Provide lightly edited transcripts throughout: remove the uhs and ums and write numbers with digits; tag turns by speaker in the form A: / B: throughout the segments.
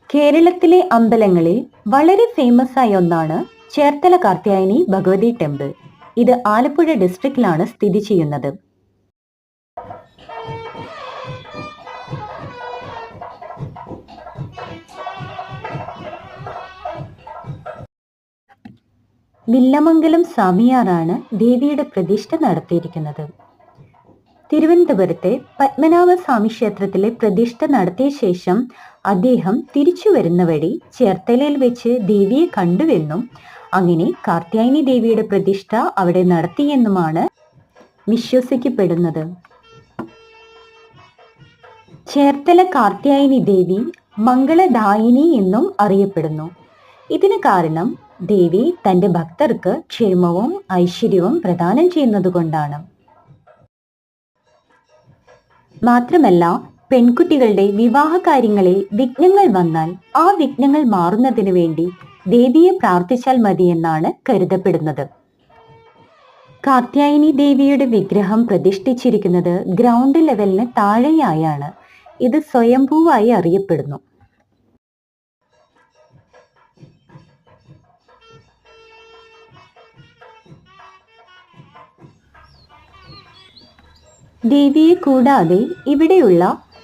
A: കേരളത്തിലെ അമ്പലങ്ങളിൽ വളരെ ഫേമസ് ആയ ഒന്നാണ് ചേർത്തല കാർത്യായനി ഭഗവതി ടെമ്പിൾ. ഇത് ആലപ്പുഴ ഡിസ്ട്രിക്റ്റിലാണ് സ്ഥിതി ചെയ്യുന്നത്. വില്ലമംഗലം സ്വാമിയാറാണ് ദേവിയുടെ പ്രതിഷ്ഠ നടത്തിയിരിക്കുന്നത്. തിരുവനന്തപുരത്തെ പത്മനാഭസ്വാമി ക്ഷേത്രത്തിലെ പ്രതിഷ്ഠ നടത്തിയ ശേഷം അദ്ദേഹം തിരിച്ചു വരുന്ന വഴി ചേർത്തലയിൽ വെച്ച് ദേവിയെ കണ്ടുവെന്നും അങ്ങനെ കാർത്യായനി ദേവിയുടെ പ്രതിഷ്ഠ അവിടെ നടത്തിയെന്നുമാണ് വിശ്വസിക്കപ്പെടുന്നത്. ചേർത്തല കാർത്യായനി ദേവി മംഗളദായിനി എന്നും അറിയപ്പെടുന്നു. ഇതിന് കാരണം ദേവി തന്റെ ഭക്തർക്ക് ക്ഷേമവും ഐശ്വര്യവും പ്രദാനം ചെയ്യുന്നത് കൊണ്ടാണ്. മാത്രമല്ല, പെൺകുട്ടികളുടെ വിവാഹ കാര്യങ്ങളിൽ വിഘ്നങ്ങൾ വന്നാൽ ആ വിഘ്നങ്ങൾ മാറുന്നതിന് വേണ്ടി ദേവിയെ പ്രാർത്ഥിച്ചാൽ മതിയെന്നാണ് കരുതപ്പെടുന്നത്. കാർത്യായനി ദേവിയുടെ വിഗ്രഹം പ്രതിഷ്ഠിച്ചിരിക്കുന്നത് ഗ്രൗണ്ട് ലെവലിന് താഴെയായാണ്. ഇത് സ്വയംഭൂവായി അറിയപ്പെടുന്നു. ദേവിയെ കൂടാതെ ഇവിടെയുള്ള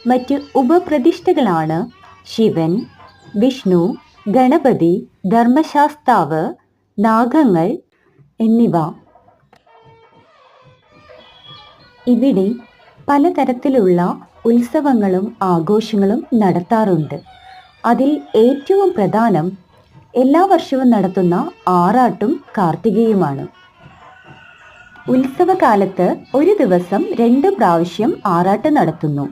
A: മറ്റ് ഉപപ്രതിഷ്ഠകളാണ് ശിവൻ, വിഷ്ണു, ഗണപതി, ധർമ്മശാസ്താവ്, നാഗങ്ങൾ എന്നിവ. ഇവിടെ പലതരത്തിലുള്ള ഉത്സവങ്ങളും ആഘോഷങ്ങളും നടത്താറുണ്ട്. അതിൽ ഏറ്റവും പ്രധാനം എല്ലാ വർഷവും നടത്തുന്ന ആറാട്ടും കാർത്തികയുമാണ്. ഉത്സവകാലത്ത് ഒരു ദിവസം 2 പ്രാവശ്യം ആറാട്ട് നടത്തുന്നു.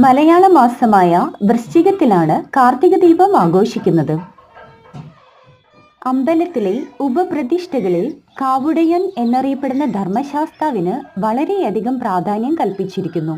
A: മലയാള മാസമായ വൃശ്ചികത്തിലാണ് കാർത്തിക ദീപം ആഘോഷിക്കുന്നത്. അമ്പലത്തിലെ ഉപപ്രതിഷ്ഠകളിൽ കാവുടയൻ എന്നറിയപ്പെടുന്ന ധർമ്മശാസ്താവിന് വളരെയധികം പ്രാധാന്യം കൽപ്പിച്ചിരിക്കുന്നു.